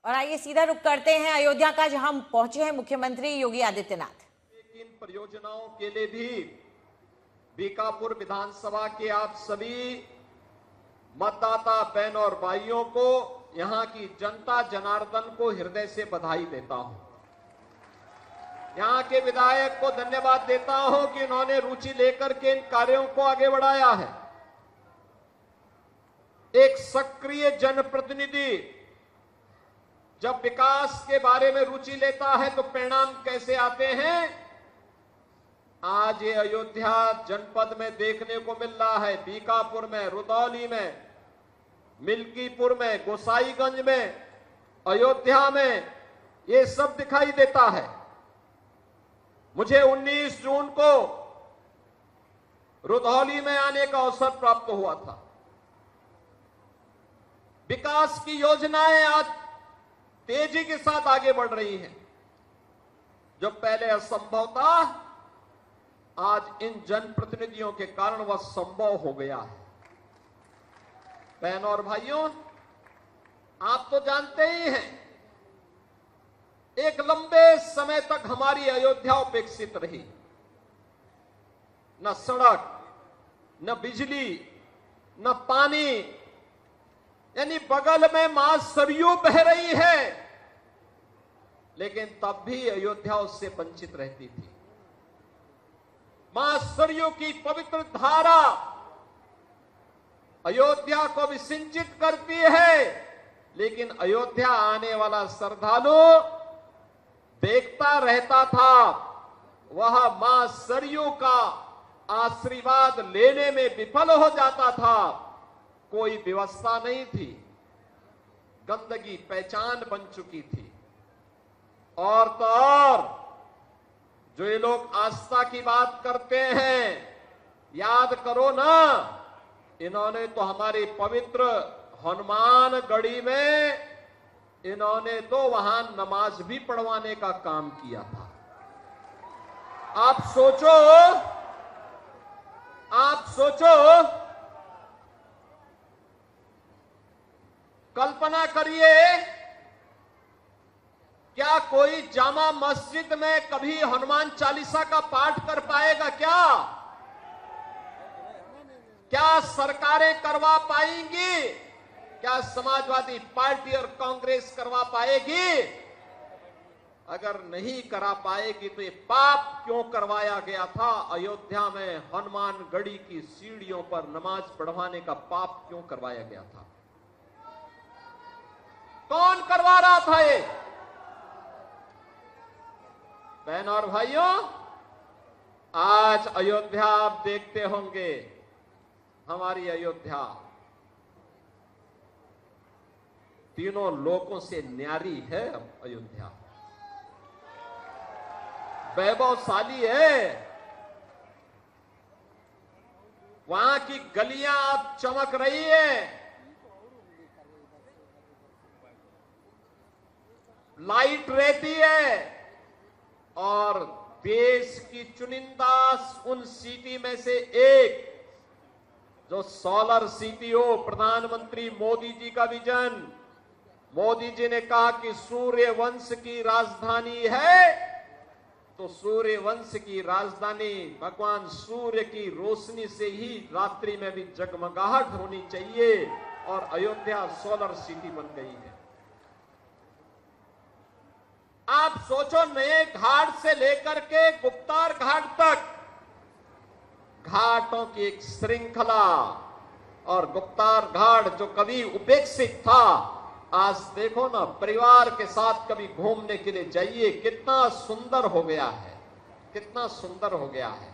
और आइए सीधा रुख करते हैं अयोध्या का, जहां हम पहुंचे हैं मुख्यमंत्री योगी आदित्यनाथ। इन परियोजनाओं के लिए भी बीकापुर विधानसभा के आप सभी मतदाता बहन और भाइयों को, यहां की जनता जनार्दन को हृदय से बधाई देता हूं। यहां के विधायक को धन्यवाद देता हूं कि उन्होंने रुचि लेकर के इन कार्यों को आगे बढ़ाया है। एक सक्रिय जनप्रतिनिधि जब विकास के बारे में रुचि लेता है तो परिणाम कैसे आते हैं, आज ये अयोध्या जनपद में देखने को मिल रहा है। बीकापुर में, रुदौली में, मिल्कीपुर में, गोसाईगंज में, अयोध्या में ये सब दिखाई देता है। मुझे 19 जून को रुदौली में आने का अवसर प्राप्त हुआ था। विकास की योजनाएं आज तेजी के साथ आगे बढ़ रही हैं। जो पहले असंभव था, आज इन जनप्रतिनिधियों के कारण वह संभव हो गया है। बहनों और भाइयों, आप तो जानते ही हैं, एक लंबे समय तक हमारी अयोध्या उपेक्षित रही। न सड़क, न बिजली, न पानी, यानी बगल में मां सरयू बह रही है, लेकिन तब भी अयोध्या उससे वंचित रहती थी। मां सरयू की पवित्र धारा अयोध्या को भी सिंचित करती है, लेकिन अयोध्या आने वाला श्रद्धालु देखता रहता था, वह मां सरयू का आशीर्वाद लेने में विफल हो जाता था। कोई व्यवस्था नहीं थी, गंदगी पहचान बन चुकी थी। और तो और जो ये लोग आस्था की बात करते हैं, याद करो ना, इन्होंने तो हमारी पवित्र हनुमानगढ़ी में इन्होंने तो वहां नमाज भी पढ़वाने का काम किया था। आप सोचो, कल्पना करिए, क्या कोई जामा मस्जिद में कभी हनुमान चालीसा का पाठ कर पाएगा? क्या सरकारें करवा पाएंगी? क्या समाजवादी पार्टी और कांग्रेस करवा पाएगी? अगर नहीं करा पाएगी तो ये पाप क्यों करवाया गया था? अयोध्या में हनुमानगढ़ी की सीढ़ियों पर नमाज पढ़वाने का पाप क्यों करवाया गया था? कौन करवा रहा था ये? बहनों और भाइयों, आज अयोध्या आप देखते होंगे, हमारी अयोध्या तीनों लोकों से न्यारी है। अब अयोध्या वैभवशाली है। वहां की गलियां अब चमक रही है, लाइट रहती है, और देश की चुनिंदा उन सिटी में से एक जो सोलर सिटी हो, प्रधानमंत्री मोदी जी का विजन। मोदी जी ने कहा कि सूर्य वंश की राजधानी है, तो सूर्य वंश की राजधानी भगवान सूर्य की रोशनी से ही रात्रि में भी जगमगाहट होनी चाहिए, और अयोध्या सोलर सिटी बन गई है। आप सोचो, नए घाट से लेकर के गुप्तार घाट तक घाटों की एक श्रृंखला, और गुप्तार घाट जो कभी उपेक्षित था, आज देखो ना, परिवार के साथ कभी घूमने के लिए जाइए, कितना सुंदर हो गया है, कितना सुंदर हो गया है।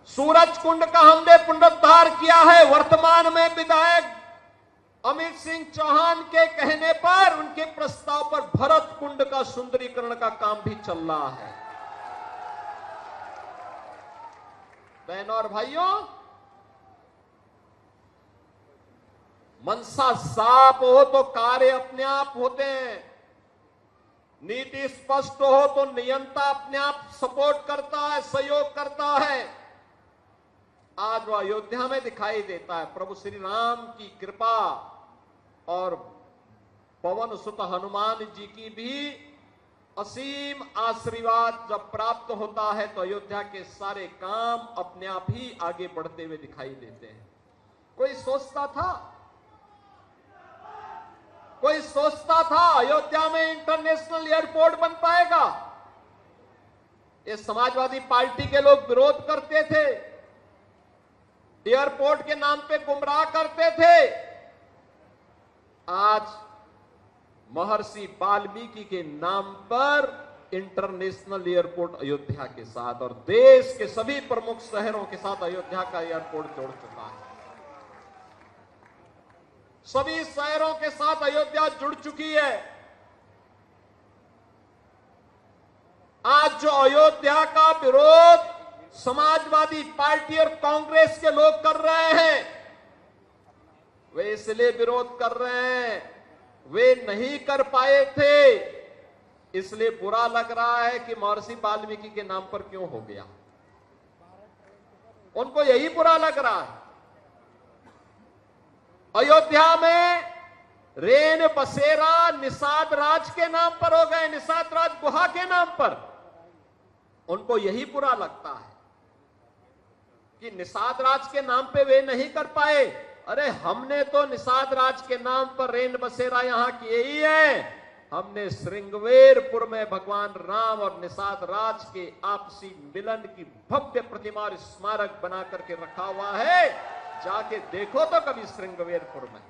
सूरज कुंड का हमने पुनरुद्धार किया है। वर्तमान में विधायक अमित सिंह चौहान के कहने पर, उनके प्रस्ताव पर भरत कुंड का सुंदरीकरण का काम भी चल रहा है। बहनों और भाइयों, मनसा साफ हो तो कार्य अपने आप होते हैं। नीति स्पष्ट हो तो नियंता अपने आप सपोर्ट करता है, सहयोग करता है। आज वह अयोध्या में दिखाई देता है। प्रभु श्री राम की कृपा और पवन सुत हनुमान जी की भी असीम आशीर्वाद जब प्राप्त होता है तो अयोध्या के सारे काम अपने आप ही आगे बढ़ते हुए दिखाई देते हैं। कोई सोचता था अयोध्या में इंटरनेशनल एयरपोर्ट बन पाएगा? ये समाजवादी पार्टी के लोग विरोध करते थे, एयरपोर्ट के नाम पे गुमराह करते थे। आज महर्षि वाल्मीकि के नाम पर इंटरनेशनल एयरपोर्ट अयोध्या के साथ और देश के सभी प्रमुख शहरों के साथ अयोध्या का एयरपोर्ट जोड़ चुका है। सभी शहरों के साथ अयोध्या जुड़ चुकी है। आज जो अयोध्या का विरोध समाजवादी पार्टी और कांग्रेस के लोग कर रहे हैं, वे इसलिए विरोध कर रहे हैं, वे नहीं कर पाए थे, इसलिए बुरा लग रहा है कि महर्षि वाल्मीकि के नाम पर क्यों हो गया। उनको यही बुरा लग रहा है। अयोध्या में रेन बसेरा निषाद राज के नाम पर हो गए, निषाद राज गुहा के नाम पर। उनको यही बुरा लगता है कि निषाद राज के नाम पे वे नहीं कर पाए। अरे हमने तो निषाद राज के नाम पर रेन बसेरा यहां किए ही है। हमने श्रृंगवेरपुर में भगवान राम और निषाद राज के आपसी मिलन की भव्य प्रतिमा और स्मारक बना करके रखा हुआ है। जाके देखो तो कभी श्रृंगवेरपुर में,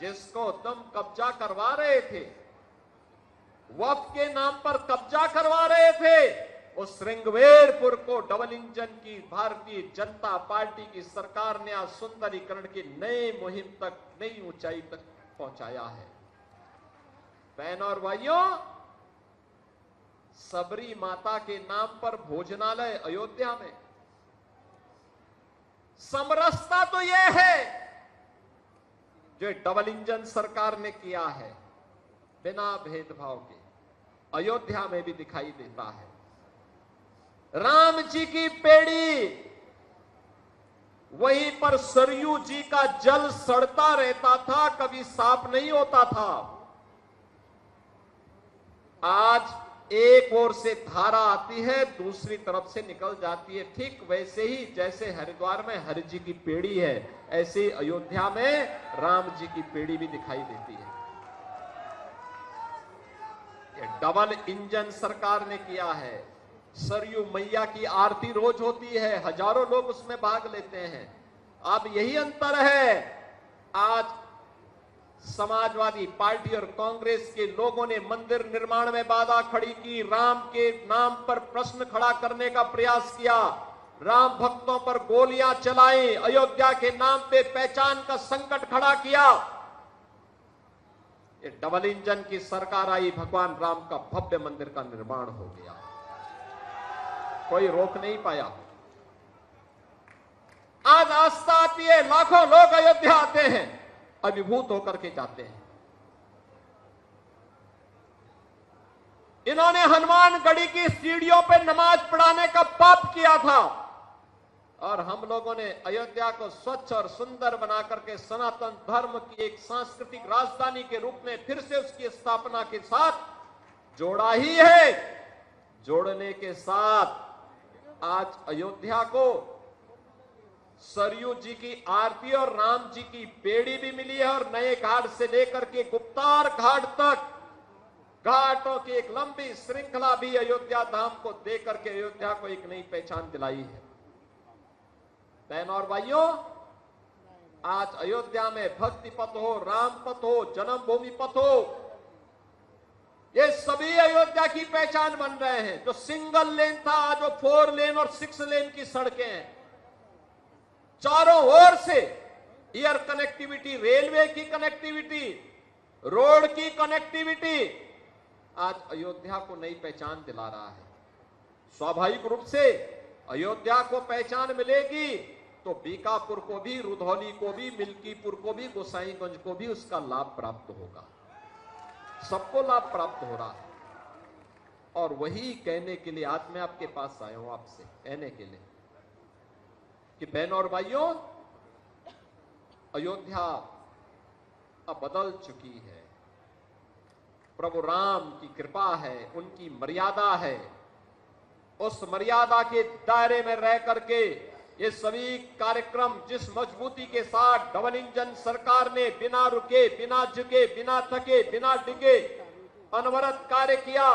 जिसको तुम कब्जा करवा रहे थे, वक्फ के नाम पर कब्जा करवा रहे थे, उस श्रृंगवेरपुर को डबल इंजन की भारतीय जनता पार्टी की सरकार ने आज सुंदरीकरण की नई मुहिम तक, नई ऊंचाई तक पहुंचाया है। बहनों और भाइयों, सबरी माता के नाम पर भोजनालय अयोध्या में, समरसता तो यह है जो डबल इंजन सरकार ने किया है, बिना भेदभाव के अयोध्या में भी दिखाई देता है। राम जी की पेड़ी, वहीं पर सरयू जी का जल सड़ता रहता था, कभी साफ नहीं होता था। आज एक ओर से धारा आती है, दूसरी तरफ से निकल जाती है। ठीक वैसे ही जैसे हरिद्वार में हरि जी की पेड़ी है, ऐसे अयोध्या में राम जी की पेड़ी भी दिखाई देती है। ये डबल इंजन सरकार ने किया है। सरयू मैया की आरती रोज होती है, हजारों लोग उसमें भाग लेते हैं। अब यही अंतर है, आज समाजवादी पार्टी और कांग्रेस के लोगों ने मंदिर निर्माण में बाधा खड़ी की, राम के नाम पर प्रश्न खड़ा करने का प्रयास किया, राम भक्तों पर गोलियां चलाई, अयोध्या के नाम पे पहचान का संकट खड़ा किया। ये डबल इंजन की सरकार आई, भगवान राम का भव्य मंदिर का निर्माण हो गया, कोई रोक नहीं पाया। आज आस्था आती है, लाखों लोग अयोध्या आते हैं, अभिभूत होकर के जाते हैं। इन्होंने हनुमानगढ़ी की सीढ़ियों पे नमाज पढ़ाने का पाप किया था और हम लोगों ने अयोध्या को स्वच्छ और सुंदर बना करके सनातन धर्म की एक सांस्कृतिक राजधानी के रूप में फिर से उसकी स्थापना के साथ जोड़ा ही है। जोड़ने के साथ आज अयोध्या को सरयू जी की आरती और राम जी की पेड़ी भी मिली है और नए घाट से लेकर के गुप्तार घाट तक घाटों की एक लंबी श्रृंखला भी अयोध्या धाम को देकर के अयोध्या को एक नई पहचान दिलाई है। बहनों और भाइयों, आज अयोध्या में भक्ति पथ हो, राम पथ हो, जन्मभूमि पथ हो, ये सभी अयोध्या की पहचान बन रहे हैं। जो सिंगल लेन था, आज वो 4 लेन और 6 लेन की सड़कें हैं। चारों ओर से एयर कनेक्टिविटी, रेलवे की कनेक्टिविटी, रोड की कनेक्टिविटी आज अयोध्या को नई पहचान दिला रहा है। स्वाभाविक रूप से अयोध्या को पहचान मिलेगी तो बीकापुर को भी, रुधौली को भी, मिल्कीपुर को भी, गोसाईगंज को भी उसका लाभ प्राप्त होगा। सबको लाभ प्राप्त हो रहा है और वही कहने के लिए आज मैं आपके पास आया हूं, आपसे कहने के लिए कि बहनों और भाइयों, अयोध्या अब बदल चुकी है। प्रभु राम की कृपा है, उनकी मर्यादा है। उस मर्यादा के दायरे में रह करके ये सभी कार्यक्रम जिस मजबूती के साथ डबल इंजन सरकार ने बिना रुके, बिना झुके, बिना थके, बिना डिगे अनवरत कार्य किया,